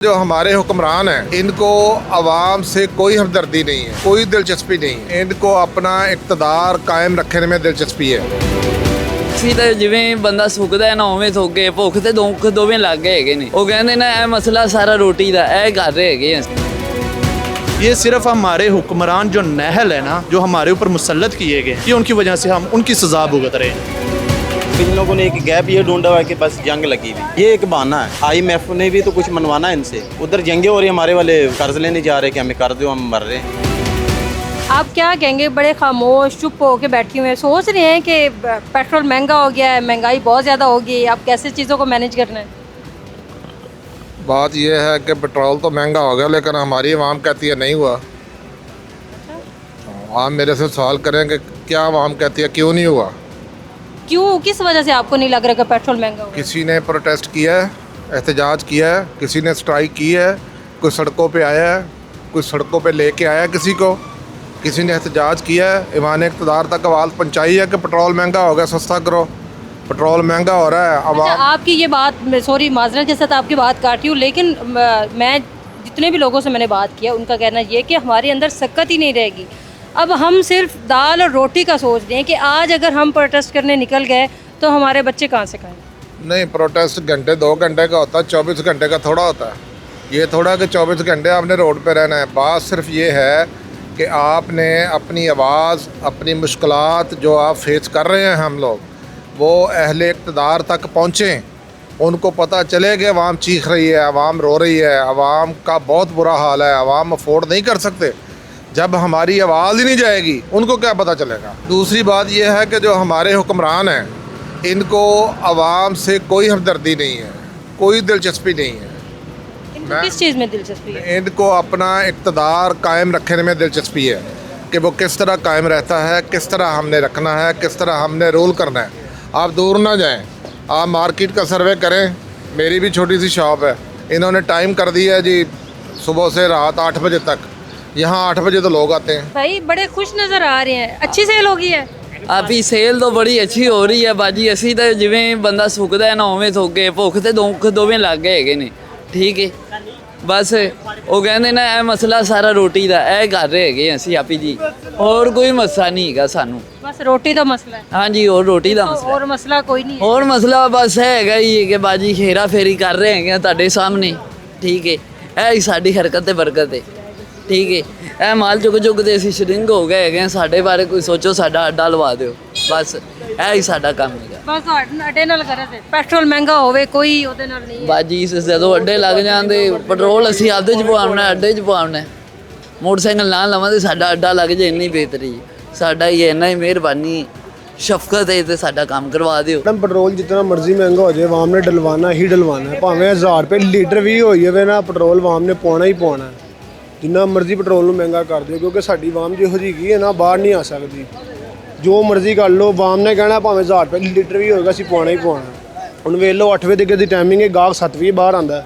जो हमारे हुक्मरान हैं इनको आवाम से कोई हमदर्दी नहीं है, कोई दिलचस्पी नहीं है। इनको अपना इक़्तिदार कायम रखने में दिलचस्पी है। ਅਸੀਂ ਤਾਂ ਜਿਵੇਂ ਬੰਦਾ ਸੁੱਕਦਾ ਹੈ ਨਾ ਉਵੇਂ ਸੁੱਕ ਗਏ, ਭੁੱਖ ਤੇ ਦੁੱਖ ਦੋਵੇਂ ਲੱਗ ਗਏ ਹੈਗੇ ਨੇ। ਉਹ ਕਹਿੰਦੇ ਨਾ ਇਹ ਮਸਲਾ ਸਾਰਾ ਰੋਟੀ ਦਾ, ਇਹ ਕਰ ਰਹੇ ਹੈਗੇ ਆ। ये सिर्फ हमारे हुक्मरान जो नहल है ना, जो हमारे ऊपर मुसल्लत किए गए, ये उनकी वजह से हम उनकी सज़ा भुगत रहे हैं। इन लोगों ने एक गैप ये ढूंढा हुआ है कि बस जंग लगी हुई, ये एक बहाना है। IMF ने भी तो कुछ मनवाना है इनसे। उधर जंगे हो रही, हमारे वाले कर्ज लेने जा रहे कि हमें कर दो, हम मर रहे हैं। आप क्या कहेंगे, बड़े खामोश चुप होके बैठे हुए हैं, सोच रहे हैं कि पेट्रोल महंगा हो गया है, महंगाई बहुत ज़्यादा होगी, आप कैसे चीज़ों को मैनेज करना है? बात यह है कि पेट्रोल तो महंगा हो गया, लेकिन हमारी आवाम कहती है नहीं हुआ। आप मेरे से सवाल करें कि क्या आवाम कहती है क्यों नहीं हुआ? क्यों, किस वजह से आपको नहीं लग रहा कि पेट्रोल महंगा हो? किसी ने प्रोटेस्ट किया है, एहतजाज किया है, किसी ने स्ट्राइक की है, कोई सड़कों पे आया है, कोई सड़कों पे लेके आया है किसी को, किसी ने एहतजाज किया है, ईवान इक़्तिदार तक आवाज़ पहुँचाई है कि पेट्रोल महंगा हो गया, सस्ता करो, पेट्रोल महंगा हो रहा है। अच्छा, आपकी ये बात, सॉरी माजरत के साथ आपकी बात काटी हूँ, लेकिन मैं जितने भी लोगों से मैंने बात किया उनका कहना ये कि हमारे अंदर सकत ही नहीं रहेगी। अब हम सिर्फ दाल और रोटी का सोच रहे हैं कि आज अगर हम प्रोटेस्ट करने निकल गए तो हमारे बच्चे कहाँ से खाएं? नहीं, प्रोटेस्ट घंटे 2 घंटे का होता है, 24 घंटे का थोड़ा होता है। ये थोड़ा कि 24 घंटे आपने रोड पे रहना है। बात सिर्फ ये है कि आपने अपनी आवाज़, अपनी मुश्किलात जो आप फेस कर रहे हैं हम लोग, वो अहले इक़्तिदार तक पहुँचें, उनको पता चले कि आवाम चीख रही है, आवाम रो रही है, आवाम का बहुत बुरा हाल है, आवाम अफोर्ड नहीं कर सकते। जब हमारी आवाज़ ही नहीं जाएगी उनको क्या पता चलेगा? दूसरी बात यह है कि जो हमारे हुक्मरान हैं इनको आवाम से कोई हमदर्दी नहीं है, कोई दिलचस्पी नहीं है। इनको किस चीज़ में दिलचस्पी है? इनको अपना इक़्तिदार कायम रखने में दिलचस्पी है कि वो किस तरह कायम रहता है, किस तरह हमने रखना है, किस तरह हमने रूल करना है। आप दूर ना जाएं, आप मार्केट का सर्वे करें। मेरी भी छोटी सी शॉप है, इन्होंने टाइम कर दिया है जी सुबह से रात 8 बजे तक। यहाँ 8 बजे तो लोग आते हैं। भाई बड़े खुश नज़र आ रहे हैं, अच्छी सेल होगी है? ਆਪੀ ਸੇਲ ਤਾਂ ਬੜੀ ਅੱਛੀ ਹੋ ਰਹੀ ਹੈ ਬਾਜੀ। ਅਸੀਂ ਤਾਂ ਜਿਵੇਂ ਬੰਦਾ ਸੁੱਕਦਾ ਹੈ ਨਾ ਉਵੇਂ ਸੁੱਕ ਗਏ, ਭੁੱਖ ਤੇ ਦੁੱਖ ਦੋਵੇਂ ਲੱਗ ਗਏ ਹੈਗੇ ਨੇ। ਠੀਕ ਹੈ, ਬਸ ਉਹ ਕਹਿੰਦੇ ਨਾ ਇਹ ਮਸਲਾ ਸਾਰਾ ਰੋਟੀ ਦਾ, ਇਹ ਕਰ ਰਹੇ ਹੈਗੇ ਅਸੀਂ ਆਪੀ ਜੀ। ਹੋਰ ਕੋਈ ਮਸਲਾ ਨਹੀਂ ਹੈਗਾ ਸਾਨੂੰ, बस रोटी का मसला है। ਹਾਂਜੀ ਹੋਰ ਰੋਟੀ ਦਾ ਮਸਲਾ। और मसला कोई नहीं है। ਹੋਰ ਮਸਲਾ ਬਸ ਇਹ ਹੈਗਾ ਹੀ ਕਿ ਬਾਜੀ ਖੇਰਾ ਫੇਰੀ ਕਰ ਰਹੇ ਹੈਗੇ ਤੁਹਾਡੇ ਸਾਹਮਣੇ। ਠੀਕ ਹੈ, ਇਹ ਹੀ ਸਾਡੀ ਹਰਕਤ ਤੇ ਬਰਕਤ ਹੈ। ਠੀਕ ਹੈ, ਇਹ ਮਾਲ ਚੁੱਕ ਚੁੱਕ ਦੇ ਅਸੀਂ ਸ਼ਰਿੰਗ ਹੋ ਗਏ ਹੈਗੇ। ਸਾਡੇ ਬਾਰੇ ਕੋਈ ਸੋਚੋ, ਸਾਡਾ ਅੱਡਾ ਲਵਾ ਦਿਓ, ਬਸ ਇਹ ਹੀ ਸਾਡਾ ਕੰਮ ਹੈਗਾ। ਬਸ ਅੱਡੇ ਨਾਲ ਕਰੇ ਤੇ ਪੈਟਰੋਲ ਮਹਿੰਗਾ ਹੋਵੇ ਕੋਈ ਉਹਦੇ ਨਾਲ ਨਹੀਂ ਹੈ। ਬਾਜੀ ਜਦੋਂ ਅੱਡੇ ਲੱਗ ਜਾਂਦੇ, ਪੈਟਰੋਲ ਅਸੀਂ ਆਪਦੇ 'ਚ ਪਵਾਉਣਾ, ਅੱਡੇ 'ਚ ਪਵਾਉਣਾ। ਮੋਟਰਸਾਈਕਲ ਨਾ ਲਵਾਂਦੇ, ਸਾਡਾ ਅੱਡਾ ਲੱਗ ਜਾਏ, ਇੰਨੀ ਬਿਹਤਰੀ ਸਾਡਾ ਹੀ ਇੰਨਾ ਹੀ ਮਿਹਰਬਾਨੀ शफकत है तो साडा काम करवा दियो। पेट्रोल जितना मर्जी महंगा हो जाए, आवाम ने डलवाना ही डलवाना है। भावें 1000 रुपये लीटर भी हो जाए ना, पेट्रोल आवाम ने पाना ही पाना है। जिन्ना मर्जी पेट्रोल को महंगा कर दिओ, क्योंकि साडी आवाम जिहो जी है ना, बाहर नहीं आ सकती। जो मर्जी कर लो, आवाम ने कहना भावें 1000 रुपये लीटर भी होगा, असीं पाना ही पाना। हुण वेख लो 8 बजे की टाइमिंग है, गाहक 7 बजे बाहर आंदा,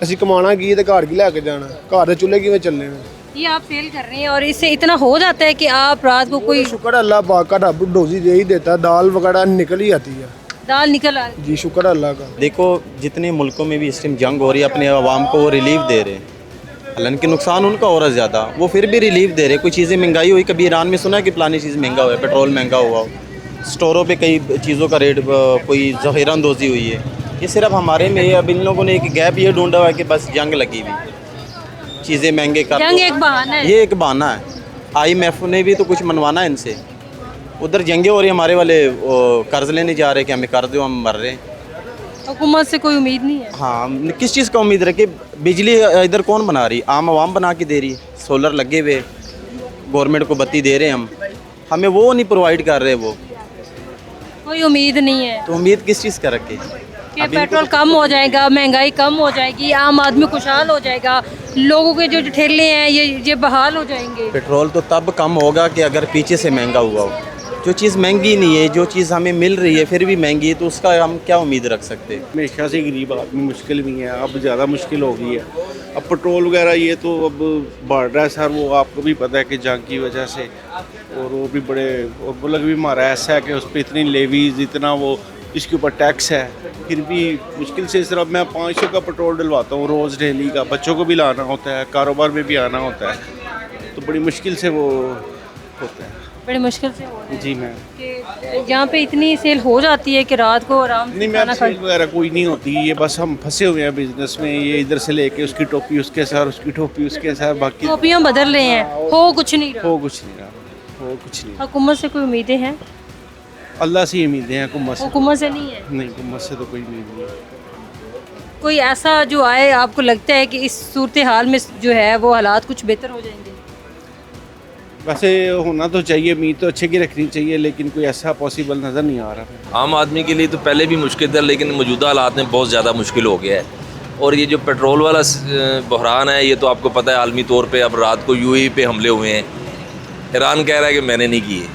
असीं कमाना की ते घर की लैके जाना, घर दे चुल्हे किवें चलने ने। ये आप सेल कर रहे हैं और इससे इतना हो जाता है कि आप रात को कोई शुक्र अल्लाह पाक का, रब डोजी दे ही देता है, दाल वगैरह निकल ही आती है दाल निकल आ जी, शुक्र अल्लाह का। देखो जितने मुल्कों में भी इस टाइम जंग हो रही है, अपने आवाम को वो रिलीफ दे रहे हैं। हालांकि नुकसान उनका हो रहा है ज़्यादा, वो फिर भी रिलीफ दे रहे। कोई चीज़ें महंगाई हुई, कभी ईरान में सुना है कि फलानी चीज़ महंगा हुआ है, पेट्रोल महंगा हुआ हो, स्टोरों पे कई चीज़ों का रेट, कोई ज़ख़ीरा अंदोज़ी हुई है। ये सिर्फ हमारे में, अब इन लोगों ने एक गैप ये ढूंढा हुआ है कि बस जंग लगी हुई, चीज़ें महंगे कर जंग एक बहाना है। ये एक बहाना है। IMF ने भी तो कुछ मनवाना है इनसे। उधर जंगे हो रही, हमारे वाले कर्ज लेने जा रहे कि हमें कर दो, हम मर रहे हैं। हुकूमत से कोई उम्मीद नहीं है। हाँ, किस चीज़ का उम्मीद रखे? बिजली इधर कौन बना रही? आम आवाम बना के दे रही है, सोलर लगे हुए, गवर्नमेंट को बत्ती दे रहे हैं हम, हमें वो नहीं प्रोवाइड कर रहे। वो कोई उम्मीद नहीं है तो उम्मीद किस चीज़ का रखे? कि पेट्रोल कम हो जाएगा, महंगाई कम हो जाएगी, आम आदमी खुशहाल हो जाएगा, लोगों के जो ठेले हैं ये बहाल हो जाएंगे। पेट्रोल तो तब कम होगा कि अगर पीछे से महंगा हुआ हो। जो चीज़ महंगी नहीं है, जो चीज़ हमें मिल रही है फिर भी महंगी है, तो उसका हम क्या उम्मीद रख सकते हैं? हमेशा से गरीब आदमी मुश्किल भी है, अब ज़्यादा मुश्किल हो गई है। अब पेट्रोल वगैरह ये तो अब बढ़ रहा है सर, वो आपको भी पता है कि जंग की वजह से, और वो भी बड़े, और मुल्क भी हमारा ऐसा है कि उस पर इतनी लेवीज, इतना वो इसके ऊपर टैक्स है, फिर भी मुश्किल से सिर्फ मैं 500 का पेट्रोल डलवाता हूँ रोज़ डेली का, बच्चों को भी लाना होता है, कारोबार में भी आना होता है, तो बड़ी मुश्किल से वो होता है। बड़ी मुश्किल से हो रहा है जी मैम। कि यहाँ पे इतनी सेल हो जाती है कि रात को आराम से नहीं खाना मैम, खा सेल वगैरह कोई नहीं होती, ये बस हम फंसे हुए हैं बिजनेस में, ये इधर से लेके उसकी टोपी उसके साथ, उसकी टोपी उसके साथ, बाकी टोपियाँ बदल रहे हैं, हो कुछ नहीं रहा। हो कुछ नहीं रहा, हो कुछ नहीं। हुकूमत से कोई उम्मीदें हैं? अल्लाह से ही उम्मीदें हैं, हुकूमत से हुकूमत से नहीं है? नहीं, हुकूमत से तो कोई उम्मीद नहीं है। कोई ऐसा जो आए आपको लगता है कि इस सूरत हाल में जो है वो हालात कुछ बेहतर हो जाएंगे? वैसे होना तो चाहिए, उम्मीद तो अच्छे की रखनी चाहिए, लेकिन कोई ऐसा पॉसिबल नज़र नहीं आ रहा। आम आदमी के लिए तो पहले भी मुश्किल था, लेकिन मौजूदा हालात में बहुत ज़्यादा मुश्किल हो गया है। और ये जो पेट्रोल वाला बहरान है, ये तो आपको पता है आलमी तौर पे अब रात को यूएई पे हमले हुए हैं। ईरान कह रहा है कि मैंने नहीं किए,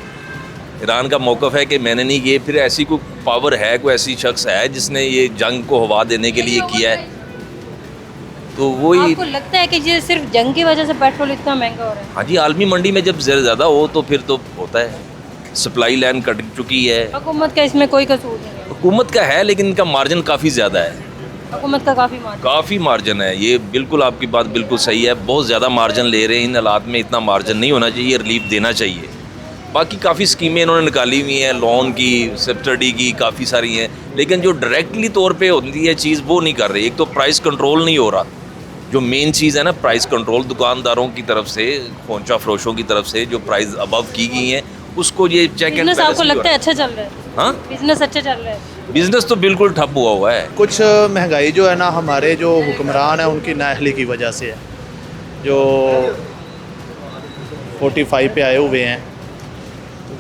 ईरान का मौक़िफ़ है कि मैंने नहीं किए। फिर ऐसी कोई पावर है, कोई ऐसी शख्स है जिसने ये जंग को हवा देने के लिए किया है? तो वही। आपको लगता है कि ये सिर्फ जंग की वजह से पेट्रोल इतना महंगा हो रहा है? हाँ जी, आलमी मंडी में जब ज़्यादा हो तो फिर तो होता है, सप्लाई लाइन कट चुकी है। हुकूमत का इसमें कोई कसूर नहीं है? हुकूमत का है, लेकिन इनका मार्जिन काफ़ी ज़्यादा है, हुकूमत का काफ़ी मार्जिन है। ये बिल्कुल आपकी बात बिल्कुल सही है, बहुत ज़्यादा मार्जिन ले रहे हैं। इन हालात में इतना मार्जिन नहीं होना चाहिए, रिलीफ देना चाहिए। बाकी काफ़ी स्कीमें इन्होंने निकाली हुई हैं, लोन की, सब्सिडी की, काफ़ी सारी हैं, लेकिन जो डायरेक्टली तौर पे होती है चीज़ वो नहीं कर रही। एक तो प्राइस कंट्रोल नहीं हो रहा, जो मेन चीज़ है ना, प्राइस कंट्रोल। दुकानदारों की तरफ से, खोंचा फरोशों की तरफ से जो प्राइस अबव की गई हैं, उसको ये चेक एंड बिजनेस आपको लगता है अच्छा चल रहा है? हाँ, बिजनेस अच्छा चल रहा है? बिजनेस तो बिल्कुल ठप हुआ है। कुछ महंगाई जो है ना हमारे जो हुक्मरान हैं उनकी नाअहली की वजह से है, जो 45 पे आए हुए हैं,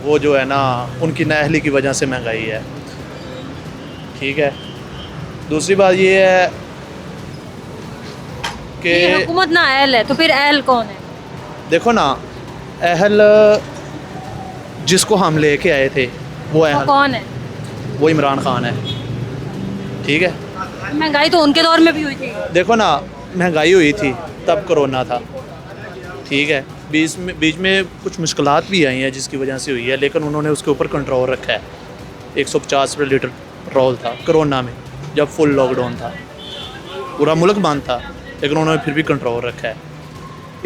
वो जो है ना उनकी नाअहली की वजह से महंगाई है। ठीक है, दूसरी बात ये है कि हुकूमत ना अहल है, तो फिर अहल कौन है? देखो ना, अहल जिसको हम लेके आए थे वो वो अहल, कौन है? वो इमरान खान है। ठीक है, महंगाई तो उनके दौर में भी हुई थी। देखो ना, महंगाई हुई थी तब कोरोना था। ठीक है, बीच में कुछ मुश्किलात भी आई हैं जिसकी वजह से हुई है, लेकिन उन्होंने उसके ऊपर कंट्रोल रखा है। 150 रुपये लीटर पेट्रोल था कोरोना में, जब फुल लॉकडाउन था, पूरा मुल्क बंद था, लेकिन उन्होंने फिर भी कंट्रोल रखा है।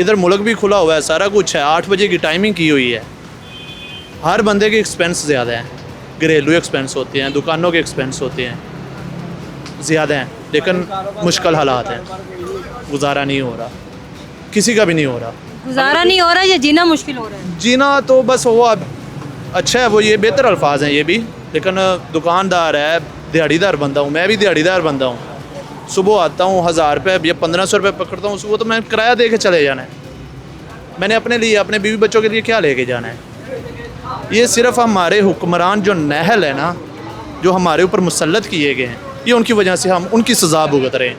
इधर मुल्क भी खुला हुआ है, सारा कुछ है, 8 बजे की टाइमिंग की हुई है। हर बंदे के एक्सपेंस ज़्यादा हैं, घरेलू एक्सपेंस होते हैं, दुकानों के एक्सपेंस होते हैं, ज़्यादा हैं, लेकिन मुश्किल हालात हैं, गुजारा नहीं हो रहा, किसी का भी नहीं हो रहा। गुजारा नहीं हो रहा, ये जीना मुश्किल हो रहा है। जीना तो बस वो अब अच्छा है, वो ये बेहतर अल्फाज हैं ये भी, लेकिन दुकानदार है, दिहाड़ीदार बंदा हूँ, मैं भी दिहाड़ीदार बंदा हूँ। सुबह आता हूँ 1000 रुपये या 1500 रुपये पकड़ता हूँ, सुबह तो मैं किराया दे के चले जाना है। मैंने अपने लिए, अपने बीवी बच्चों के लिए क्या लेके जाना है? ये सिर्फ हमारे हुक्मरान जो नहल है ना, जो हमारे ऊपर मुसल्लत किए गए हैं, ये उनकी वजह से हम उनकी सज़ा भुगत रहे हैं।